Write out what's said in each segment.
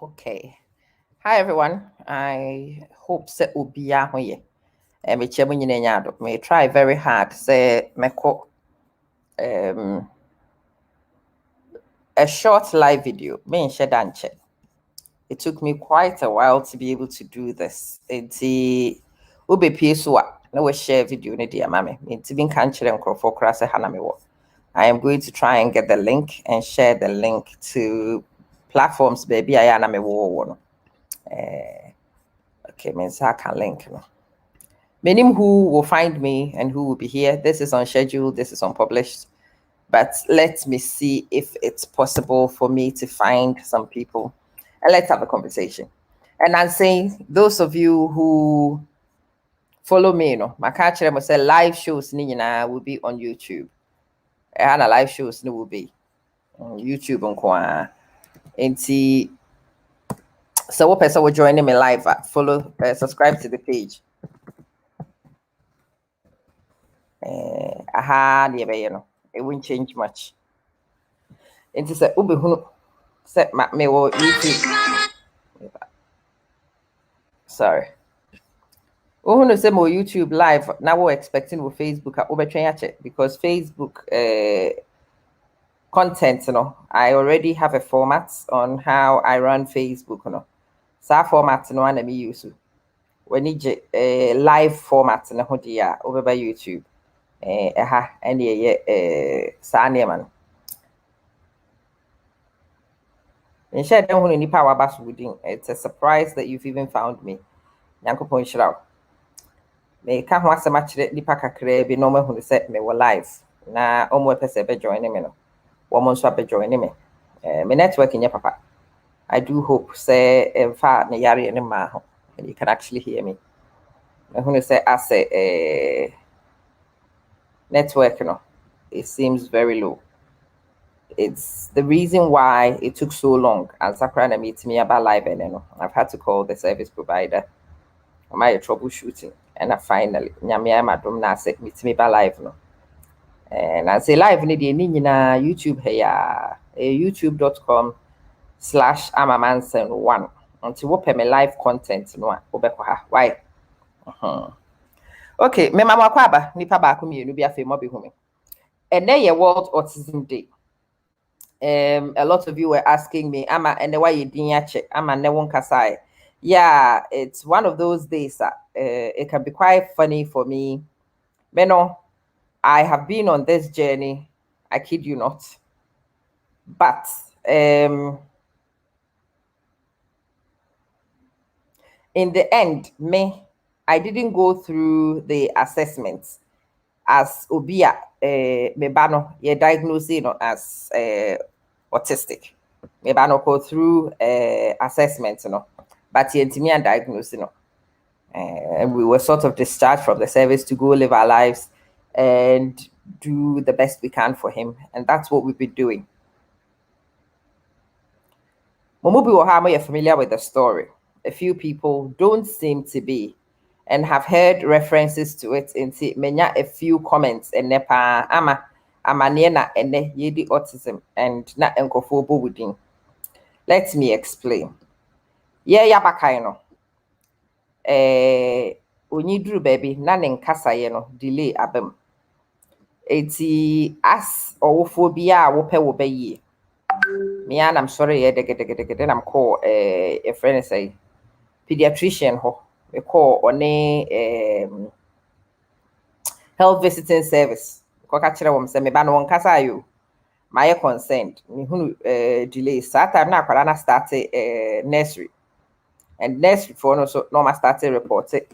Okay. Hi everyone. I hope se ubia hoye. Me chemu nyine nyado. Me try very hard say meko a short live video. Me danche. It took me quite a while to be able to do this. Enti ube pieswa na we share video ne dia mame. Enti bin kan chere nkrofo kra se hana me wo. I am going to try and get the link and share the link to platforms baby ayana me wo no. Okay, means I can link. Many who will find me and who will be here. This is unscheduled, this is unpublished. But let me see if it's possible for me to find some people and let's have a conversation. And I'm saying, those of you who follow me, my catcher must say live shows will be on YouTube. And live shows will be on YouTube on and see. So what person will join me live? Follow, subscribe to the page. It won't change much. It is a ube who set me or YouTube. Sorry. Who say more YouTube live now we're expecting with Facebook because Facebook content, I already have a format on how I run Facebook, So format no one me use. When you live format na ho dia over by YouTube. And man. And share them when nipa waba so within. It's a surprise that you've even found me. Nyankopon shira. Me ka ho asema kire nipa kakra bi no mahu se me wo live. Na omo pese be join me no. Wo mo nso be join me. Me network nya papa. I do hope say in fact na yare ne ma ho. And you can actually hear me. Me hu say as network it seems very low. It's the reason why it took so long. And Sakrana meet me about live and I've had to call the service provider. My troubleshooting and I finally nyamia madam na say meet me about live and I say live ni the na YouTube here youtube.com/amamansen1 until we pay me live content no obekwa ha why okay me mama kwaba nipa ba ko mienu bi afi mo bi humi and then your World Autism Day. A lot of you were asking me, Ama, and why you didn't check? Ama, ne won kasai. Yeah, it's one of those days. It can be quite funny for me. But I have been on this journey. I kid you not. But in the end, I didn't go through the assessments as Obia Mebano, you're diagnosed as autistic. Maybe I not go through assessment, but you me and diagnosed, and we were sort of discharged from the service to go live our lives and do the best we can for him, and that's what we've been doing. Momobi Ohama, you're familiar with the story. A few people don't seem to be, and have heard references to it in menya a few comments and nepa ama amaniena ene yedi autism and na enkofobo within. Let me explain. Yeah, yabakai no. Onidru baby na nkasa no delay abem. Eti as owophobia wope wo bayi. Me and I'm sorry then I'm call a friend say pediatrician ho. We call on health visiting service. Kokachira wom say me ba no nkasa ayo. My consent. Me hunu delay. That time na akwara na start nursery. And nursery for no so normal started reported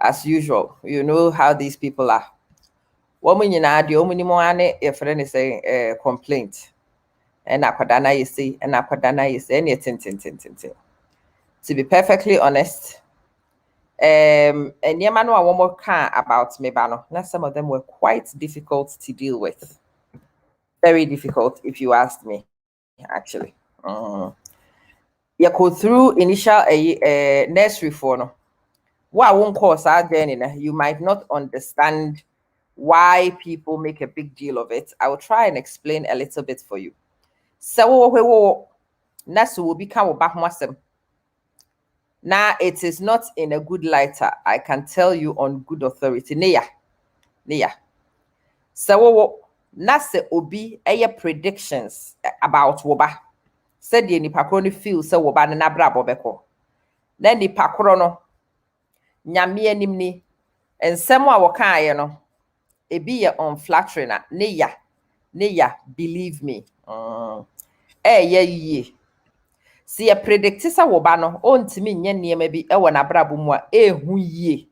as usual. You know how these people are. Woman nyina de omuni mo ane your friend is saying complaint. And akwada na yesi and akwada na yesi any tin. To be perfectly honest, and yemano a woman can about me bano. Now some of them were quite difficult to deal with. Very difficult, if you asked me, actually. You go through initial nursery for no. What I won't cause you might not understand why people make a big deal of it. I will try and explain a little bit for you. So na so will become oba ho asem. Now it is not in a good light. I can tell you on good authority. Neya. So na se obi predictions about woba. Said the nipa kro no feel se woba na brabo beko. Na nipa kro no nyame anim ni ensem a wokae no ebi ye unflattering na neya believe me. Ye si ye predict se woba no ontimi nye niema bi e wo na brabo mu a ehu yie.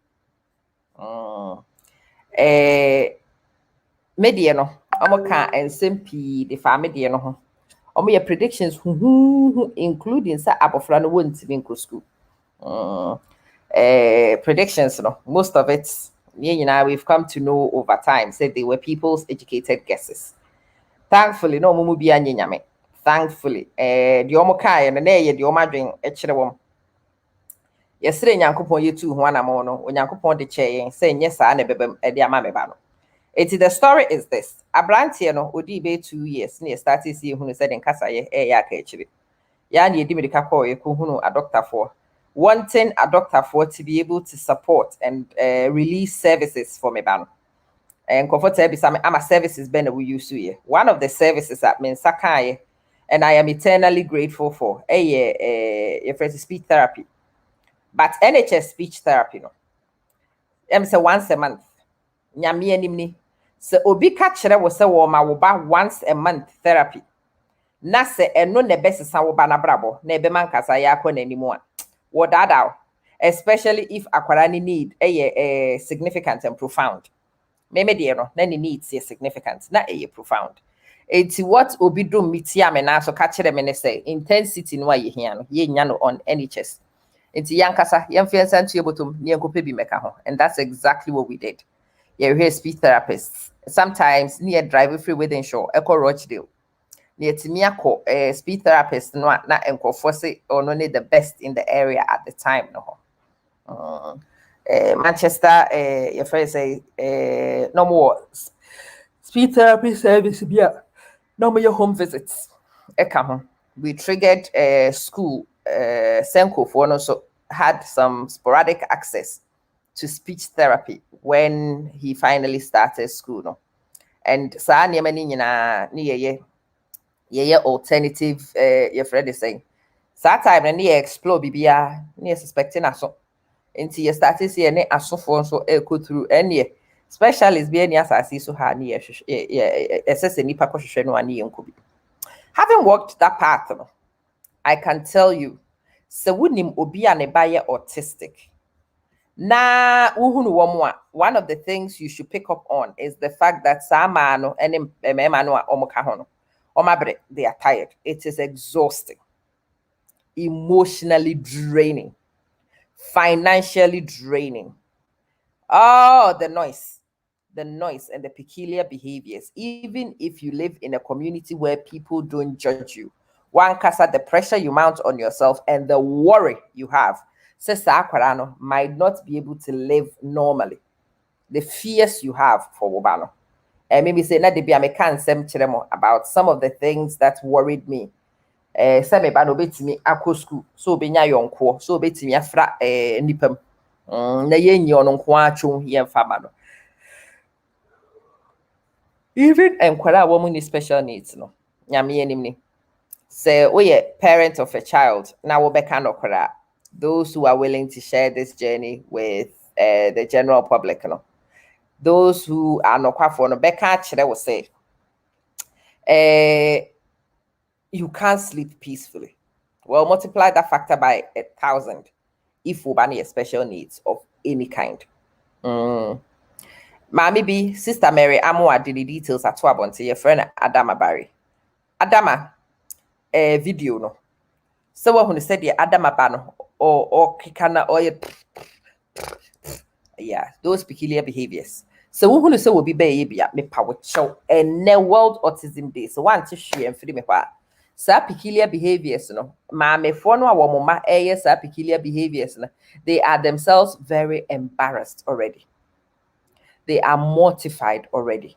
Medie no omo ka ensem pii de fa medie no ho. Omo ye predictions including sa abofra no wontimi nko school. Predictions, no, most of it, we've come to know over time, said they were people's educated guesses. Thankfully, no mumu bi anye nyame. Thankfully, the omo kai and na ye the omo adwen echire wom. Yesere nyankopon yetu ho anamo no, onyankopon de che say nye saa na bebem e de ama me ba no. The story is this. Abrantie no odi be 2 years na started see hunu said nkasa ye ya ka echire. Ya na edi medika call ye ko hunu a doctor for wanting a doctor for to be able to support and release services for me ban. And comfort be some ama services ben we use to here. One of the services that means sakai and I am eternally grateful for speech therapy. But NHS speech therapy no. Say once a month. Nyame anim ni. So obi ka kire wo se wo ma wo ba once a month therapy. Na se eno ne besesa wo ba na brabo na ebe man kasa ya akọ n'animu a. Wo dada, especially if akwarani need significant and profound. Meme de no na ni needs is significant na profound. It's what obi do miti ame na so ka kire me ne say intensity no ye hia no ye nya no on NHS. Enti yankasa yemfiansa ntu ebotom ne enkope bi meka ho, and that's exactly what we did. We're speech therapists. Sometimes near drive free within shore, Echo Rochdale. Near Timiako, speech therapist, no, not enko say or no need the best in the area at the time. No, Manchester, your friend say, no more speech therapy service. Yeah, no more your home visits. We triggered school. Senko for also had some sporadic access to speech therapy when he finally started school. No, and sa niema ni nyina ni ye alternative your friend is saying that time na ni explore bibia ni suspecting aso nti ye started see any asofo so go through any specialist be any asasi so ha ni assess nipa ko hwehwe no ani yenko bi. Having walked that path, no, I can tell you se wunim obi a ne ba ye autistic na uhunu womwa. One of the things you should pick up on is the fact that sama no any mema no omoka ho no they are tired. It is exhausting, emotionally draining, financially draining. Oh, the noise and the peculiar behaviors. Even if you live in a community where people don't judge you, one kasa the pressure you mount on yourself and the worry you have, says Aquarano might not be able to live normally. The fears you have for Wobano. And maybe say na debi amekan sem chiremo about some of the things that worried me. Some eba no betimi akọ school, so benya yonko, so betimi afra nipam. Na yenyi ononko acho yemfa ba no. Even enkwara woman with special needs no. Nyame anim ni. Say we a parent of a child, na wo beka no kwara. Those who are willing to share this journey with the general public, no. Those who are no kwafo no beka kire will say you can't sleep peacefully. Well, multiply that factor by 1,000 if we ban special needs of any kind. Maybe Sister Mary Amwa did the details at Twabon to your friend Adama Barry. Adama video no. So when said the Adama Bano or Kikana or yeah, those peculiar behaviors. So who will say will be baby at me power show and ne World Autism Day. So one to share and free me kwa. So peculiar behaviors, no. Me for no mama peculiar behaviors, no. They are themselves very embarrassed already. They are mortified already.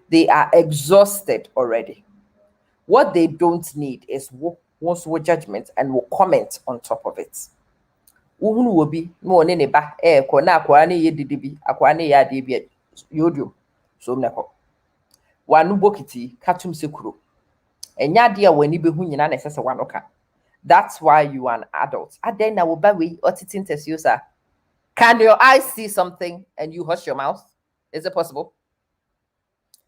They are exhausted already. What they don't need is wants to judgment and will comment on top of it. Uhunu will be no ne ba na akwa na ye didi bi akwa na ye ade bi yodium so mneko wanu bokiti katum sekuro enya ade a wani behu nyina na sese wanu ka. That's why you are an adult. Aden na wo ba we otitin tesiosa. Can your eyes see something and you hush your mouth? Is it possible?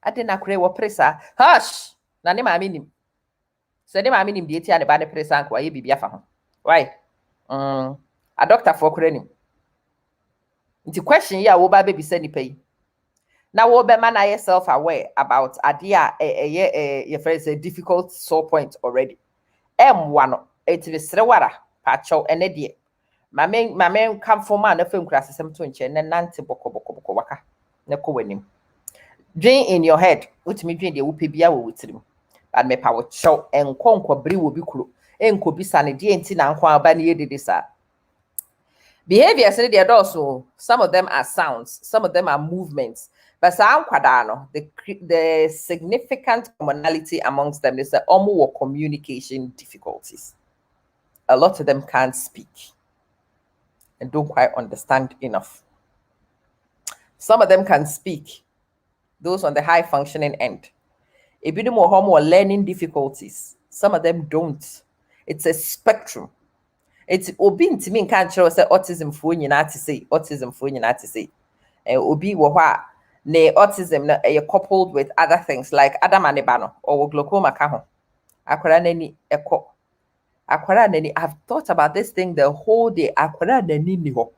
Aden na kure wo presa hush na ne ma minim. So ne ma minim de etia ne ba ne presa anko aye bibia fa ho. Why? A doctor for kure nim. The question ya wo ba baby say ni pay. Now wo be man na self aware about idea your friends a difficult sore point already. M1 it is rewara pacho ene de. Mame come for man na fam kura sesem to nche na nante boko waka na ko wanim. Dream in your head, utimi dream de wo pe bia wo wutirim. But me pa wo chow enko bri wo bi kuro. Enko bisa ne de enti na nko aba ne yedede sa. Behaviors in the also, some of them are sounds, some of them are movements. But the significant commonality amongst them is that almost communication difficulties. A lot of them can't speak and don't quite understand enough. Some of them can speak, those on the high functioning end. A bit more learning difficulties. Some of them don't. It's a spectrum. It's obi ntimi nka nkyerɛ sɛ autism fo nyina ate say autism fo nyina ate say obi wo hɔ ne autism na coupled with other things like Adam and Ebano or glaucoma ka ho akwara nani ekɔ akwara nani. I've thought about this thing the whole day. Akwara nani ni ho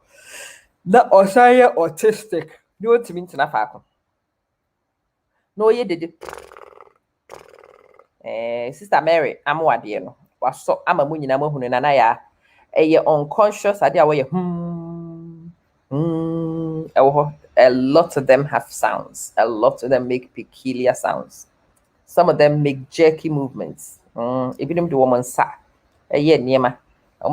na osaye autistic no ntimi ntena fa ko no ye dede Sister Mary amwade no waso ama mu nyina mahunu na ya unconscious idea where a lot of them have sounds. A lot of them make peculiar sounds. Some of them make jerky movements. Even the woman sa niema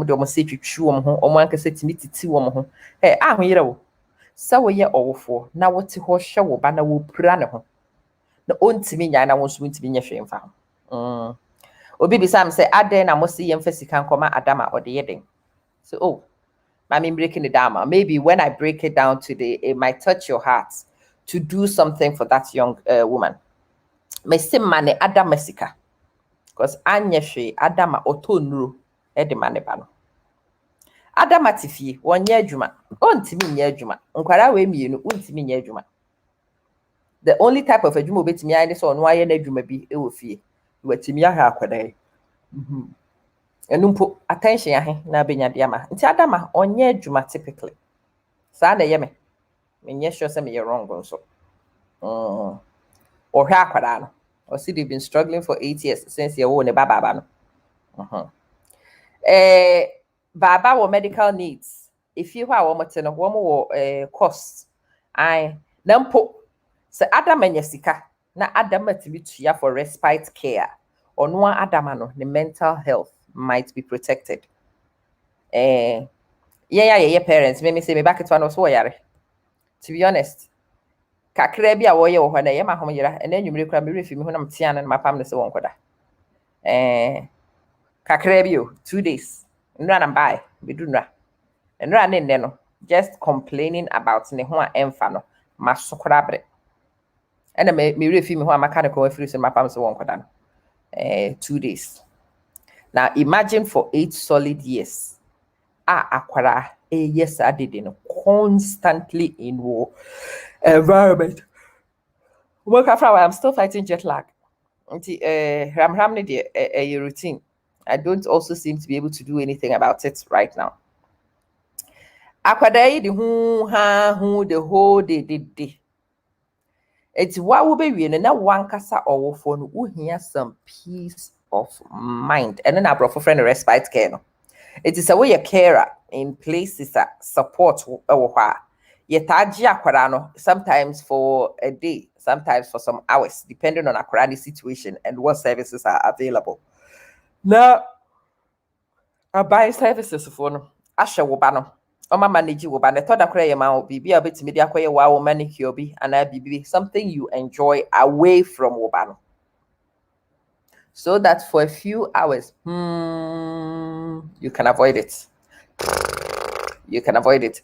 do say twitwu ho anka say titi ho ahuyere sa wo ye owofo na wote ho hwe wo ba na wo pura ne ho na ontimi nya na wonso ntimi nya hwe mfa ho obi bisam say aden na mo see yem fasika nkoma adama ode yeden. So I'm breaking it down. Maybe when I break it down today, it might touch your heart to do something for that young woman. Me say mane adama sika because anya hwe adama otonuro e de mane ba no. Adama tifie wonye adwuma ontimi nya adwuma nkwara we mienu ontimi nya adwuma. The only type of adwuma obetimi ayi so no aye na adwuma bi e wo fie watimi aha akwadai enumpo attention ahe na benya diama nti adama onye adwuma typically sa na yeme menye sure say me wrong so or hwa akwada no or see they've been struggling for 8 years since you ne baba no baba wo medical needs if you wa wo mote no wo mo cost ai na mpo se adama nya sika na adama timi tua for respite care or no adama no the mental health might be protected. Yeah, parents me say me back it one so yare. To be honest, kakra bi a wo ye wo hɔ na ye ma hom yira ene nwumire kura me refi me ho na mtia na ma pam ne se won koda. Kakra bi o 2 days. Nra na buy, be do nra. Nra ne nne no just complaining about ne ho a emfa no masokora bre. Ena me refi me ho amaka ne ko afiri se ma pam se won koda no. 2 days. Now imagine for 8 solid years. Akwara yes I did constantly in war environment. I'm still fighting jet lag. Ram a routine. I don't also seem to be able to do anything about it right now. Akwara the whole day. It's what will be na one kasa or phone who hear some peace of mind. And then I brought for friend a respite care. No? It is a way a carer in places that support sometimes for a day, sometimes for some hours, depending on a situation and what services are available. Now, I buy services for no. Asha wobano. Oma manage wobano. Thought that ya ma bibi a bit media kwa wa manicure bi and bibi something you enjoy away from wobano. so that for a few hours, you can avoid it. You can avoid it.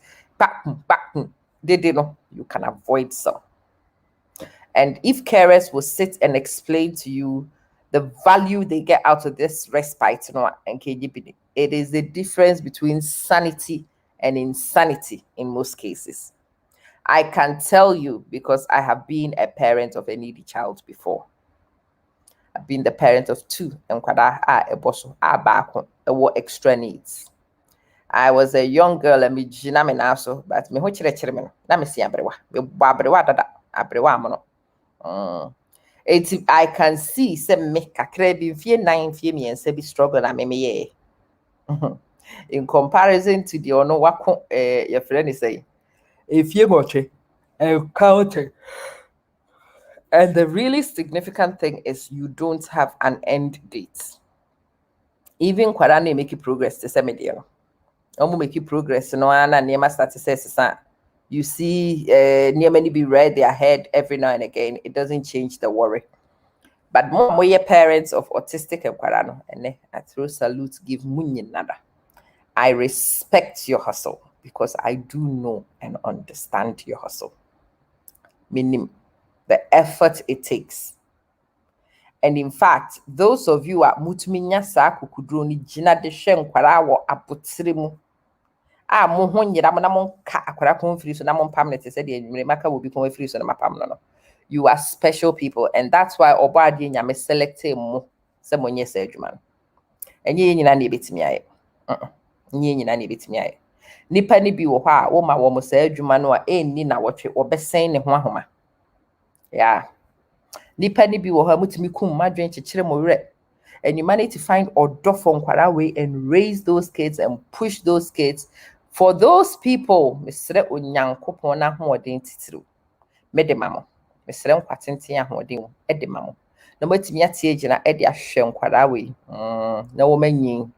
You can avoid some. And if carers will sit and explain to you the value they get out of this respite, it is the difference between sanity and insanity in most cases. I can tell you because I have been a parent of a needy child before. I've been the parent of two and extra needs. I was a young girl and but me na me si abrewa. Me abrewa dada, abrewa amono. I can see say me kakra bi mfie 9 mfie miensa bi struggle na me ye. In comparison to the ono wako your friend is saying, efie moche counting. And the really significant thing is you don't have an end date. Even kwara na make progress to say media no. Omo make progress no na near start to say you see near many be read their head every now and again. It doesn't change the worry. But more parents of autistic and I throw salute give munye nada. I respect your hustle because I do know and understand your hustle. Meaning the effort it takes. And in fact, those of you at mutuminya sa kukudro ni jina de hwe nkwara wo apotire mu a mo ho nyira mo na mo ka akwara kon firi so na mo pam ne te se de enwure maka wo bi kon firi so na mapam no. You are special people, and that's why Obadi nyame selected mo se mo nye se adwuma. Enye nyina na ebetimi aye. Nye nyina na ebetimi aye. Nipa ni bi wo ha wo ma wo mo se adwuma no a enni na wotwe wo besen ne ho ahoma. Yeah. Nipa ni bi wo ha mutimi kum madwen chechire mo were. And you manage to find odofo nkwara way and raise those kids and push those kids. For those people, Mr. Onyankopon na hoden titiro. Mede mamo. Mesrɛ nkwatenten ahoɔden ɛde ma mo na matumi atie gyina ɛde ahwɛ nkwara we na wo manyin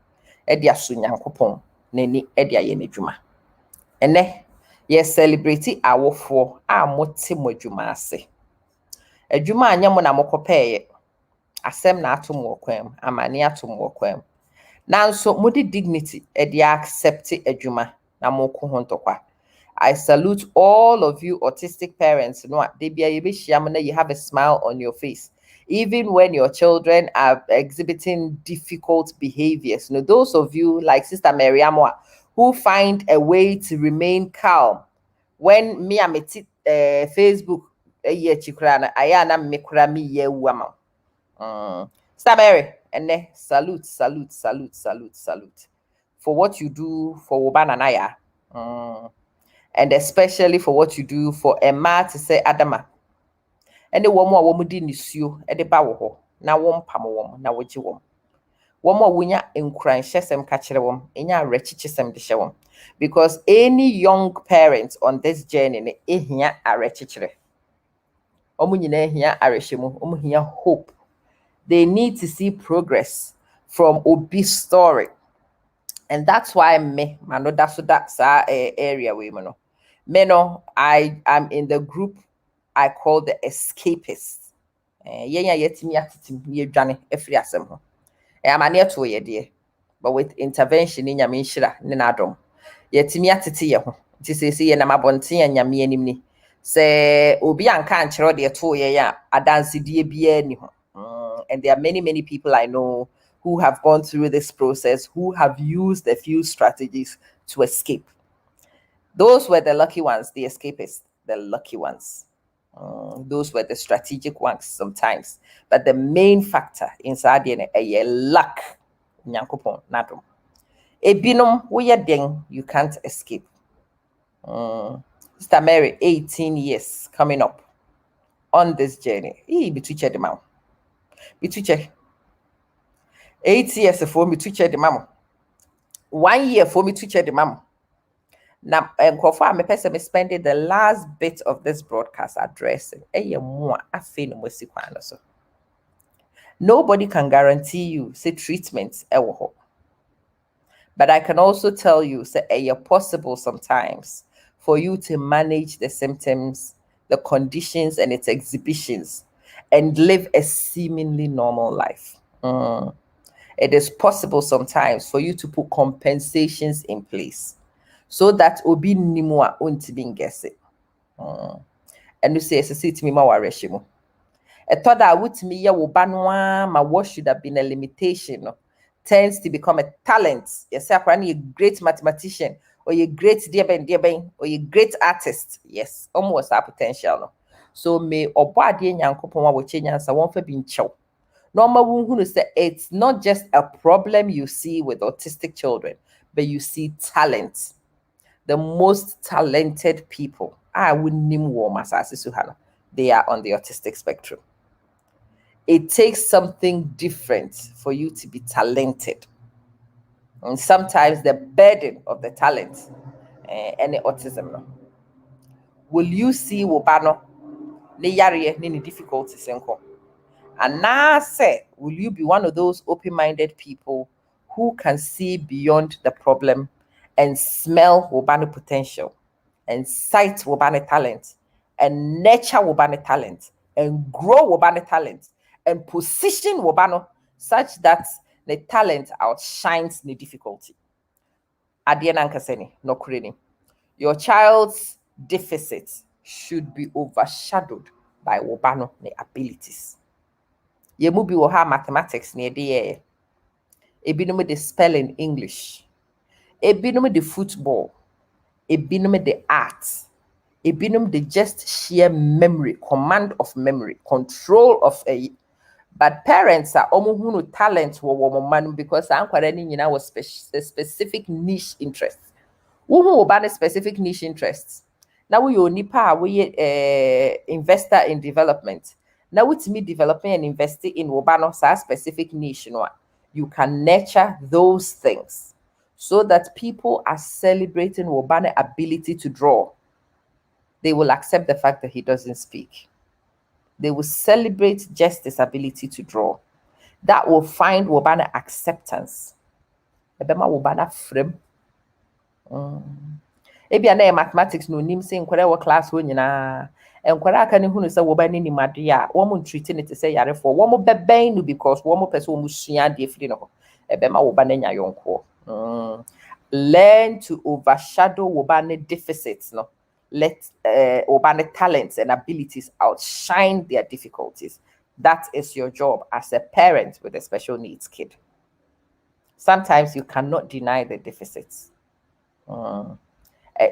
ɛde aso Nyankopɔn n'ani ɛde ayɛ n'adwuma ɛnɛ yɛ celebrate awofoɔ a mote mo adwuma ase adwuma anya mo na mokɔpɛɛyɛ asɛm na ato mo kwam amane ato mo kwam nanso mode dignity ɛde accept adwuma na mokɔ ho ntɔkwa. I salute all of you autistic parents. You have a smile on your face. Even when your children are exhibiting difficult behaviors. Those of you like Sister Mariamwa who find a way to remain calm. When me am Facebook, Sister Mary, and salute for what you do for Woban and Aya. And especially for what you do for Emma to say Adama. And the woman di nisuo e de ba wo ho na wo mpam wo na wo gi wo. Wo mo wunya enkran hyesem ka kire wo enya arechichesem de hye wo. Because any young parent on this journey ne ehia arechichire. Omo nyina ehia arehemu, omo hia hope. They need to see progress from Obi's story. And that's why that's our area we know. I am in the group I call the escapists. But with intervention in Yaminshira, Ninadom. Yetimiatiti yeho. Tisi and Amabonti and Yamienimni. Say Obian can't chero de 2 ya adansi die and there are many people I know who have gone through this process, who have used a few strategies to escape. Those were the lucky ones, the escapists, the lucky ones. Those were the strategic ones sometimes. But the main factor inside a luck, Nyankopon, nadum. Ebinom, you can't escape. Sister Mary, 18 years coming up on this journey. Be teacher the mom. Be teacher. 8 years for me to teach the mom. 1 year for me to teach the mom. Now, I'm a person spending the last bit of this broadcast addressing. Nobody can guarantee you say treatment. But I can also tell you say possible sometimes for you to manage the symptoms, the conditions, and its exhibitions, and live a seemingly normal life. It is possible sometimes for you to put compensations in place so that obi nimua untimi ngese. And you say it's me ma wareshimo. A thought that would me ya wobanwa ma what should have been a limitation tends to become a talent. Yes, you're a great mathematician, or you're great dear or you're great artist. Yes, almost our potential. No? So may or body nyankopon wa change answer one for being chow. Normal who say it's not just a problem you see with autistic children, but you see talent. The most talented people, I wouldn't name warm as they are on the autistic spectrum. It takes something different for you to be talented. And sometimes the burden of the talent and the autism. No. Will you see wobano ne yare ne difficulties enko? And now say, will you be one of those open-minded people who can see beyond the problem and smell wobano potential and sight wobano talent and nurture wobano talent and grow wobano talent and position wobano such that the talent outshines the difficulty? Adiana Nkaseni, no kureni. Your child's deficits should be overshadowed by wobano ne abilities. Yemu bi wo ha mathematics ne de ebinom de spelling English, ebinom de football, ebinom de art, ebinom de just sheer memory, command of memory, control of a. But parents are omuhunu talent wo man because ankwara ni nyina was specific niche interests. Wo ba specific niche interests. Now we onipa we investor in development. Now with me developing and investing in wobano specific niche, you can nurture those things so that people are celebrating wobano ability to draw. They will accept the fact that he doesn't speak. They will celebrate just his ability to draw. That will find wobano acceptance. Ebema wobana frame. Ebia na mathematics no nim say nkwara wo class ho nyina nkwara aka ne hunu say wo ba ne nimade a wo mo treat ne te say yare for wo mo beben no because wo mo pese wo mo sua de firi no ebe ma wo ba ne nya yonko. Learn to overshadow wo ba ne deficits no. Let wo ba ne talents and abilities outshine their difficulties. That is your job as a parent with a special needs kid. Sometimes you cannot deny the deficits.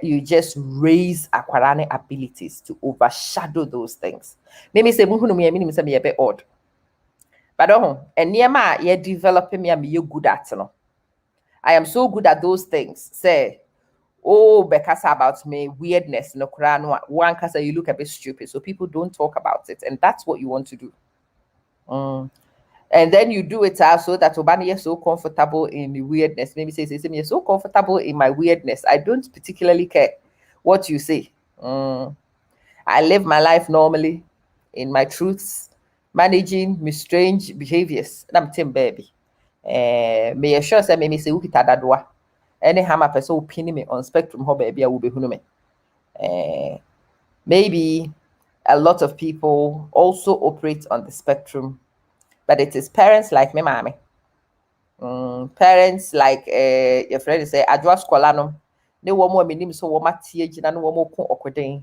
You just raise aquarane abilities to overshadow those things. Maybe say muhunu me meaning say me a bit odd. But and niema ye developing me you good at no. I am so good at those things. Say, oh, because about me weirdness no one kasa you look a bit stupid. So people don't talk about it. And that's what you want to do. And then you do it so that Obani is so comfortable in the weirdness. Maybe say, you're so comfortable in my weirdness. I don't particularly care what you say. I live my life normally in my truths, managing my strange behaviors. And I'm Tim baby. May assure say me say ukita dadwa. Any hammer person who pin me on spectrum ho baby I will be me. Maybe a lot of people also operate on the spectrum. But it is parents like me, mommy. Parents like your friend say, Adwas Kolano. Ne womo minim so woma tie gina no womo ko okoden.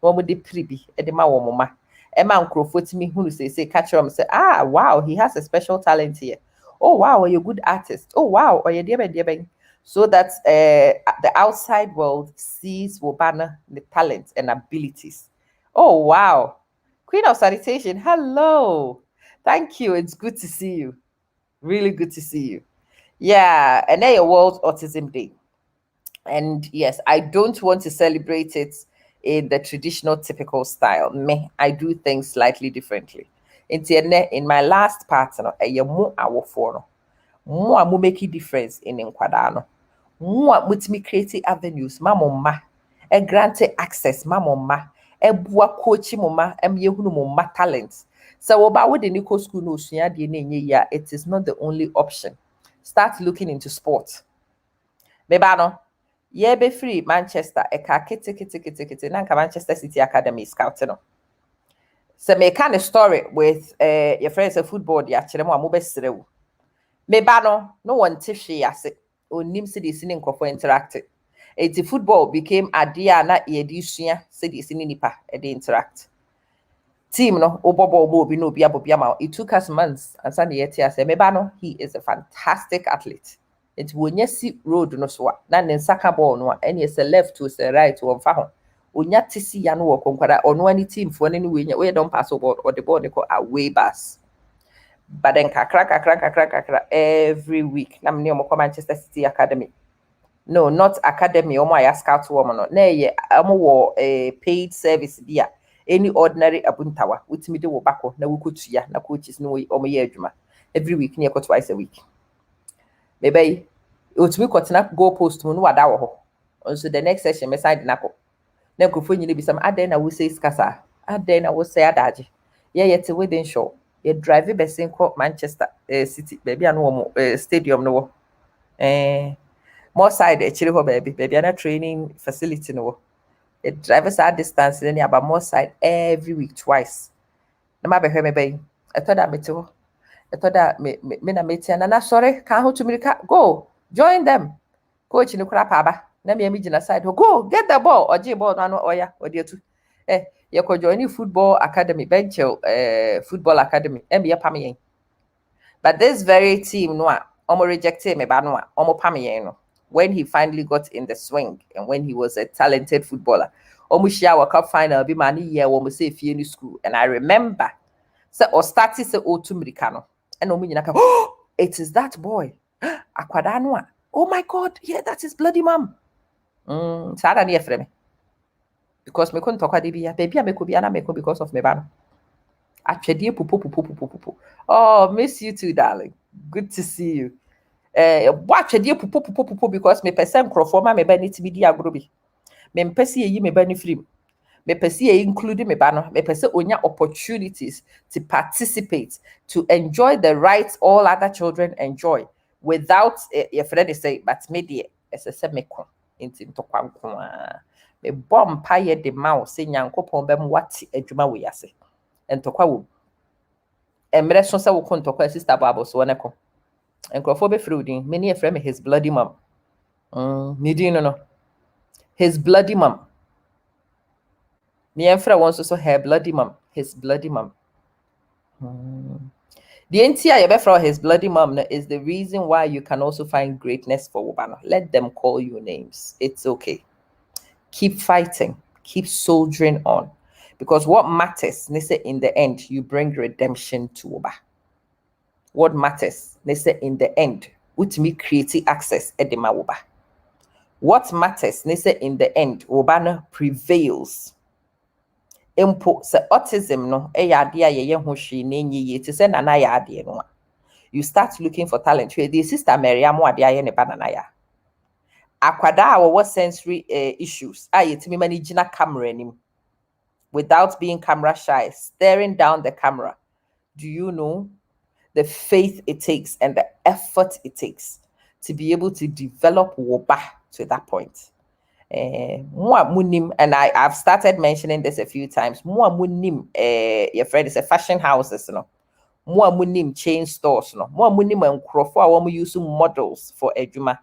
Womo de pribi, e de ma womo ma. E ma nkrofo me hunu say catch them say, ah, wow, he has a special talent here. Oh, wow, you're a good artist. Oh, wow, or you dear. So that the outside world sees Wobana the talents and abilities. Oh, wow. Queen of Sanitation, hello. Thank you. It's good to see you. Really good to see you. Yeah, and then your World Autism Day. And yes, I don't want to celebrate it in the traditional, typical style. Me, I do things slightly differently. In my last partner, more make a difference in Nkwadano. More with me creative avenues, mama, a granted access, mama, a bua coach mama, yehunu mama talents. So about with the Nico school no it is not the only option. Start looking into sport. Bebano, yeah, be free Manchester, kiti, Nanka Manchester City Academy scouting. So me kind of story with your friends of football the actually mo amobesrew. Me ba no one tihwe ase. Onim se de sini nkofo interact. The football became idea na ye di sua se de sini nipa e de interact. Team no obobo obi no obi abobia ma. It took us months and san ye tia say me ba no he is a fantastic athlete. It wonya si road no so na ne nsaka ball no any is left to say right to fa ho. Onya tisi ya no wo konkwada ono ani team fo ne we nya we don pass ball or the ball they call away pass. But then kakra every week na me omo Manchester City Academy. No, not academy omo ya scout woman no. Na ye omo wo paid service bia any ordinary abuntawa witimi de wo bako na wukotua na coaches no omo ye adwuma every week near twice a week. Maybe otumi kotena goal post mu no wada wo ho. So the next session me side na ko. Na nkofo nyine bi sam aden na wo say skasa. Aden na wo say adaje. Ye yete within show. Ye drive besin ko Manchester City baby anu wo stadium no wo. More side actually ho baby ana training facility no wo. Ye drive sa distance ni about more side every week twice. Na ma behwe me bay. I thought that me to. I thought that me na metia na sorry can ho to mirika go join them. Coach ni kura pa ba. Na me gina side go get the ball oje ball no oya odi atu. You could join football academy, bench football academy, MBA Pamiyen. But this very team, no, almost rejected me, but no, almost Pamiyen. When he finally got in the swing and when he was a talented footballer, almost share our cup final, be money year, almost say few school. And I remember, so or started say O2 Americano, and oh, it is that boy, Aquadanwa. Oh my God, yeah, that's his bloody mom. Sada near for me. Because me couldn't talk about baby, I me could be an because of me ban. Actually, pupu. Oh, miss you too, darling. Good to see you. Watch a dear pupu because me person crofoma me benny to be dear groby. Me pesi ye me benny free. Me pesi including me banner. Me pesi onya opportunities to participate, to enjoy the rights all other children enjoy without your friend say, but me dear, as a semicon into Tokwan. Me bomb pie de mouse, say Yankopon bem what edjuma we ase. And Tokwa wo. Emre so say wo kon Tokwa sister Babo so oneko. And crofo fruiting, many a friend his bloody mom. Me no. His bloody mom. Me and friend wants also her bloody mom. His bloody mom. The entire you his bloody mom is the reason why you can also find greatness for Wobano. Let them call you names. It's okay. Keep fighting, keep soldiering on, because what matters, Nisse, in the end, you bring redemption to Oba. What matters, Nisse, in the end, me create access edema Oba. What matters, Nisse, in the end, Obana prevails. Impo se autism no eyade ye ho hwe na enyi ye te se nana ya ade no. You start looking for talent. The sister Maria mo ade aye ne banana ya. Akwada our sensory issues yetimi manage na camera anim without being camera shy, staring down the camera. Do you know the faith it takes and the effort it takes to be able to develop woba to that point? And I've started mentioning this a few times. Your friend is a fashion houses, no. Chain stores, no. And crofo use models for eduma.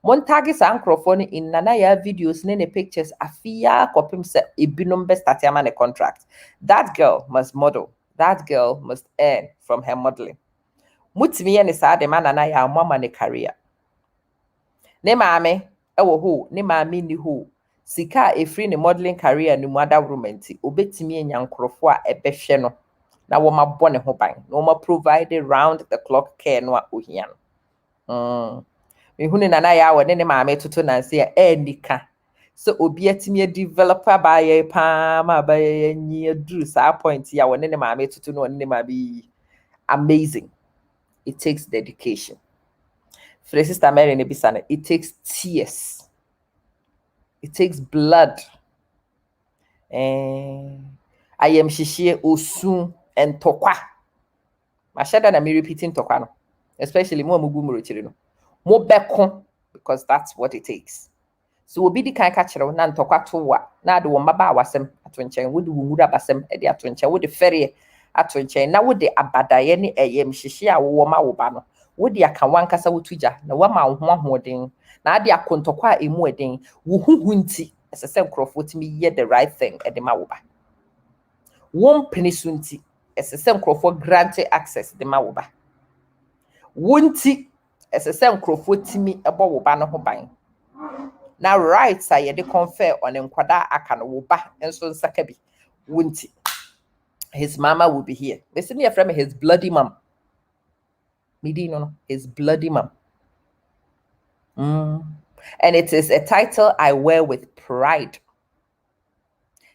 Montagi sa nkrofo in nanaya videos ne pictures afia kopim se ebinom best a contract. That girl must model. That girl must earn from her modeling. Mutimi ne sa de mananaya mama ne career. Ne maame ewo ho, ne maame ni ho. Sika efri ne modeling career ni mu adawroma nti obetimi enya nkrofo a ebehwe no na wo ma bɔ ne ho ban. No ma provide round the clock care no a ohia no. Mehunu nana ya wo ne maame toto nanse ya enika so obi atimi developer ba ye pa ma ba ye nyi aduru sa point ya wo ne maame toto no ne maame amazing. It takes dedication. For sister Mary ne bisane, it takes tears, it takes blood. I am shishie osun and tokwa. Mashada na me repeating tokwa no, especially mo mugu murochiri no. Mo beko, because that's what it takes. So obi di kan ka kyerɛw na ntɔkwa to wa na de wo mmaba awasɛm ato nkyɛn wode wo nwura basɛm de ato nkyɛn wode fɛreɛ ato nkyɛn na wode abadaeɛ ne ɛyɛm hyehye a wowɔ ma wo ba no wode aka wankasa wotu gya na wama wo ho ahoɔden na ade akɔ ntɔkwa a emu ɛden wo huhu nti ɛsɛ sɛ nkurɔfoɔ tumi yɛ the right thing de ma wo ba wɔn mpene so nti ɛsɛ sɛ nkurɔfoɔ grant access de ma wo ba wɔn nti ɛsɛ sɛ nkurɔfoɔ tumi bɔ wo ba no ho ban na rights a yɛde confer on nkwadaa aka no wo ba nso nsaka bi wɔn nti his mama will be here. Listen, your friend, his bloody mom. Midi no, his bloody mom. And it is a title I wear with pride.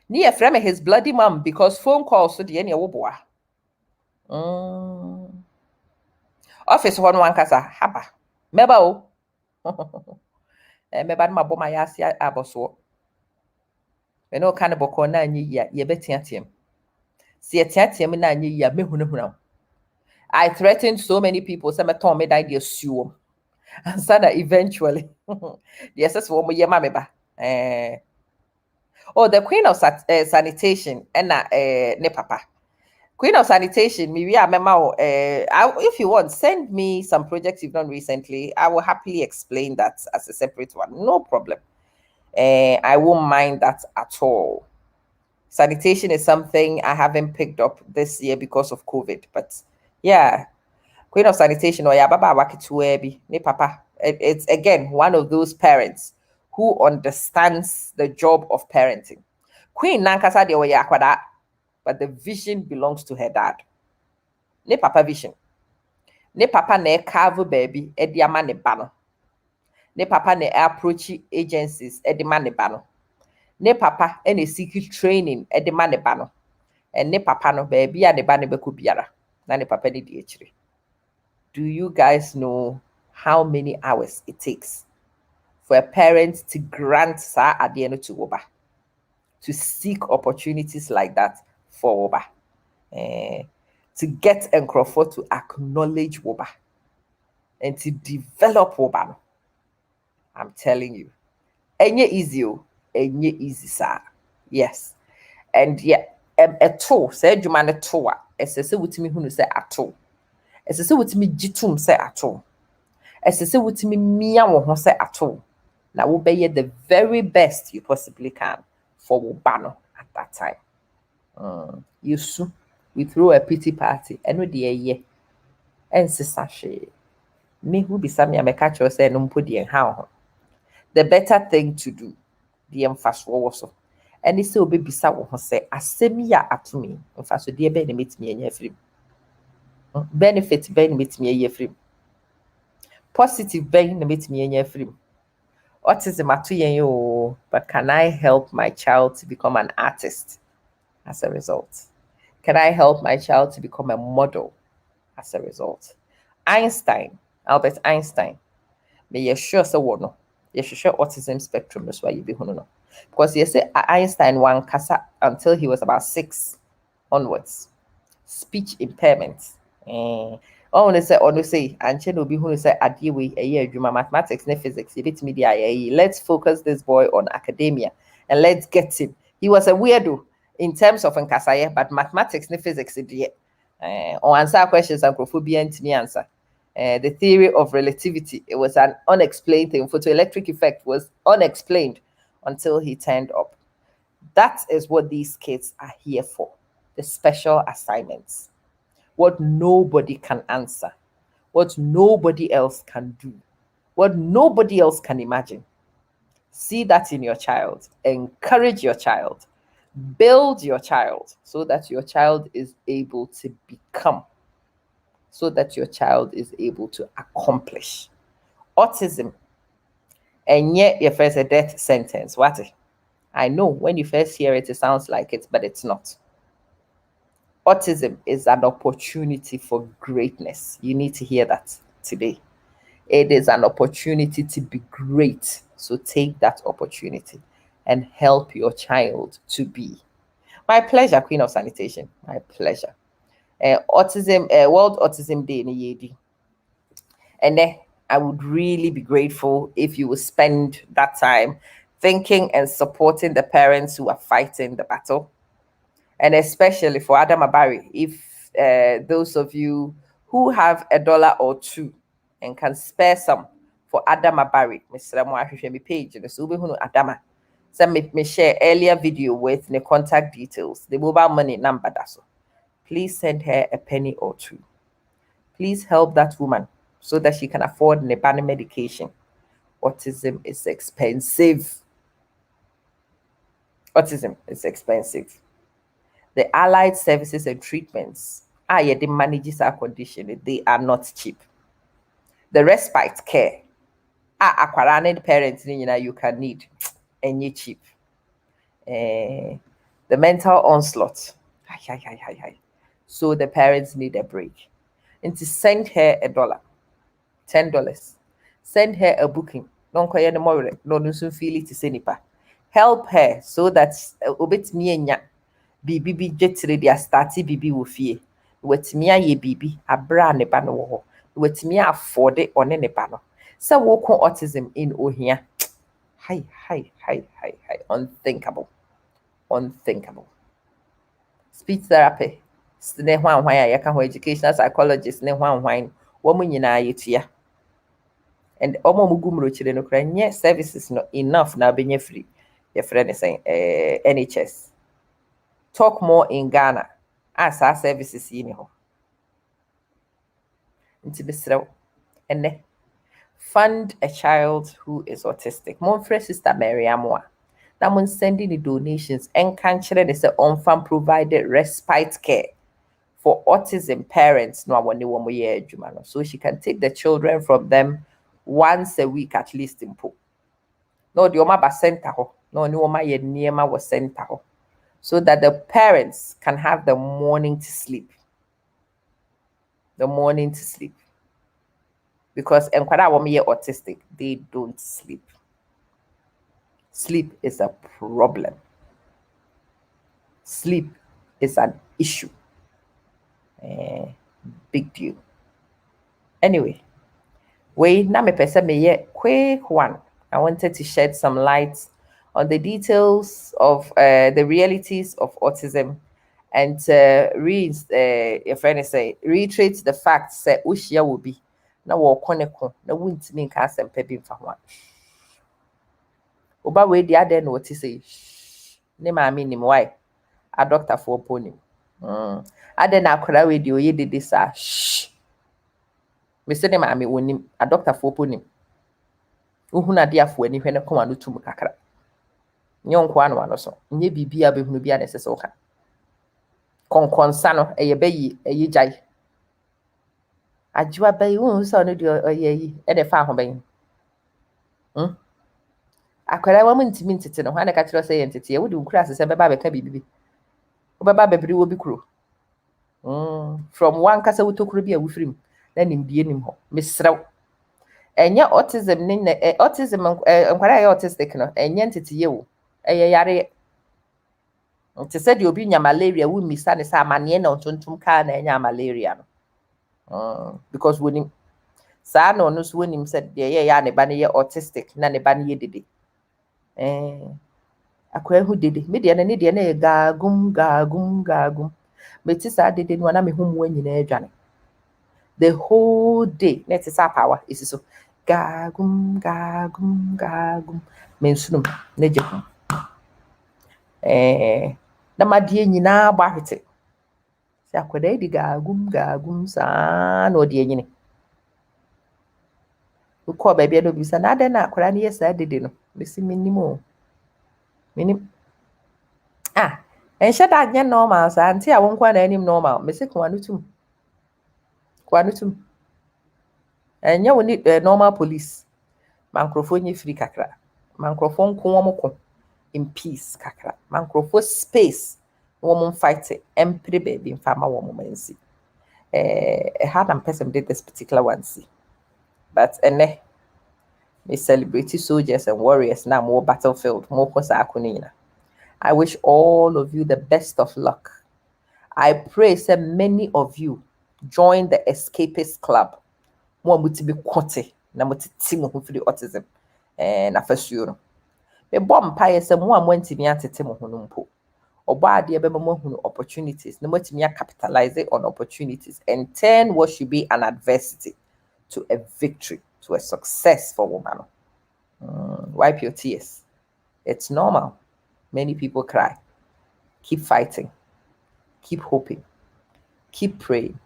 Near friend, his bloody mom, because phone calls to the any woboa. Office one kasa haba. Meba o. Meba ma bo ma yasi aboso. We no kind of boko na nyi ya ye betiatim. See a tiatim na nyi ya mehunahuna. I threatened so many people, some told me that they assume. And so that eventually, the SS woman, yeah, mamma. Oh, the Queen of Sanitation, and ne papa. Queen of Sanitation, maybe I remember. If you want, send me some projects you've done recently. I will happily explain that as a separate one. No problem. I won't mind that at all. Sanitation is something I haven't picked up this year because of COVID, but yeah, Queen of Sanitation or Yababa Wakituebi, ne papa. It's again one of those parents who understands the job of parenting. Queen Nankasa de Oyakwada, but the vision belongs to her dad. Ne papa vision. Ne papa ne carve baby ediama ne bano. Ne papa ne approach agencies edima ne bano. Ne papa any secret training edima ne bano. And ne papa no baby a ne bane beku biara. Na ne papa ni diechiri. Do you guys know how many hours it takes for a parent to grant sa adieno to Oba? To seek opportunities like that for Oba. To get Nkrofo to acknowledge Oba. And to develop Oba. I'm telling you. Enye easy, sir. Yes. And yeah, a tool, say Jumane toa, SSA with me who say at all. SSA with me jitum say at all. SSA with me mia won't say at all. Now we'll be the very best you possibly can for Wubano at that time. You soon we throw a pity party and we dear ye. And sister me who be some ya me catch or say no put the how. The better thing to do, the emphasis also. And it's so baby saw say asemia at me. In fact, so dear Benny meet me in your free. Benefit Benny meet me in your free. Positive Benny meet me in your free. Autism at you, but can I help my child to become an artist as a result? Can I help my child to become a model as a result? Albert Einstein, may you sure so no. You should share autism spectrum, that's why you be no. Because you say Einstein one kasa until he was about 6 onwards. Speech impairment. I want to say, and Chen will be who say adiwe a year mathematics and physics. Let's focus this boy on academia and let's get him. He was a weirdo in terms of Nkasaya, but mathematics and physics or answer questions and crophobia and me answer. The theory of relativity, it was an unexplained thing. Photoelectric effect was unexplained until he turned up. That is what these kids are here for. The special assignments. What nobody can answer. What nobody else can do. What nobody else can imagine. See that in your child. Encourage your child. Build your child so that your child is able to become. So that your child is able to accomplish. Autism, and yet your first a death sentence. What? I know when you first hear it, it sounds like it, but it's not. Autism is an opportunity for greatness. You need to hear that today. It is an opportunity to be great. So take that opportunity and help your child to be. My pleasure, Queen of Sanitation. My pleasure. Autism, World Autism Day in Yedi. And then I would really be grateful if you would spend that time thinking and supporting the parents who are fighting the battle. And especially for Adam Abari, if those of you who have $1 or $2 and can spare some for Adam Abari, Mr. Mo page, the Subi Adama. Send me share earlier video with the contact details, the mobile money number. That's all. Please send her a penny or $2. Please help that woman so that she can afford Nepani medication. Autism is expensive. Autism is expensive. The allied services and treatments, the manages our condition, they are not cheap. The respite care, aquaranet parents, you can need, and you cheap. The mental onslaught, so the parents need a break. And to send her $1, $10, send her a booking. Don't call more, no feel it is any. Help her so that obit me and Bibi bi jetire dia start bibi wo fie. Watimi aye bibi abra ne ba no wo. Watimi afford one ne ba no. Se wo ko autism in ohia. Hi. Unthinkable. Speech therapy. Ne hwan ya ka ho educational psychologist ne hwan wo mu nyina yetua. And omo mugu mrochire no kra nye services no enough na benye free. Your friend is saying NHS. Talk more in Ghana as our services in ho. Into the and fund a child who is autistic. Monfre sister Mary Amoa. Now when sending the donations and cancer is a on-farm provided respite care for autism parents no one year jumano. So she can take the children from them once a week at least in po. No, the Oma center ho. No, ni Oma ye niema was center ho. So that the parents can have the morning to sleep. Because enkwada women are autistic, they don't sleep. Sleep is a problem. Sleep is an issue. Big deal. Anyway, na me pese me quick one. I wanted to shed some light on the details of the realities of autism and your friend say reiterate the fact say ushia will be na wo koneko na wuntimi nka asempa bi mfa ho. Oba we di ade na oti say ne maami nim why a doctor for pony. Ade na akora we di oye dede sa me se ne maami wonim a doctor for pony. Uhu na dia fo ani hwe ne koma no tum kakra. Nyonko ano so nye bibia behunu bia na sese oka. Konkonsa no eye bayi eye jai. Ajua bayi won so no di oye yi e de fa ho bayi. Akwara wa ntimi ntete no hwana ka kiro say ntete ye wodi ukura asese beba beka bibibi. Obeba bebiri wo bi kuro. From one kasa wutokuro bi a wufrim na nimdie nim ho. Mesrew. Enya autism ne autism nkwara ya autistic no enya ntete ye wo. Eye yare. Nti se di obi nya malaria wu misa ne sa amane na ontontom ka na enya malaria no. Because wonim sa no no so wonim se de ye ya ne ba ne ye autistic na ne ba ne ye dede. Akwa hu dede me de na ne de na ye gagum meti sa dede no na me hu mu anyina adwane the whole day net is power is so gagum mensunum na jekum na madie nyina gba hwete se akwada di gagum sa na odi anyine ko ba bia no bisa na ade na akwara ne yesa dede no mesi minimo minim enhye da anya normal sa anti a wonkwa na anim normal mesi kwa nutum enya woni normal police mankrofo nyi free kakra mankrofo nko womko in peace kakra mankrofo space womon fight empire baby mfama womon mansi a hard person did this particular one see but we celebrate soldiers and warriors now more battlefield more kosa akunina. I wish all of you the best of luck. I pray that many of you join the Escapist Club. More muti be quote na muti timu who for the autism and afasuro. Me bomb pie some one went to me at Timohunumpo. Or bad dear opportunities. No more to me capitalize on opportunities and turn what should be an adversity to a victory, to a success for woman. Wipe your tears. It's normal. Many people cry. Keep fighting. Keep hoping. Keep praying.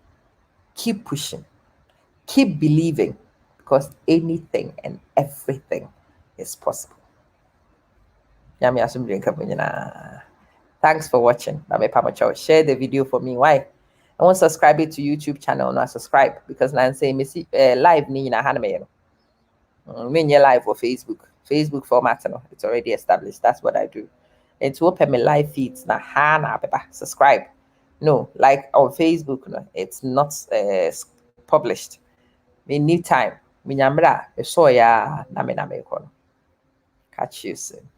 Keep pushing. Keep believing, because anything and everything is possible. Thanks for watching. Share the video for me. Why? I want to subscribe it to YouTube channel. Not subscribe because now say me see live ni na haname. Me live or Facebook format. No, it's already established. That's what I do. And to open my live feeds na hana subscribe. No, like on Facebook, no, it's not published. Me need time. Me nyamra. So ya na me kono. Catch you soon.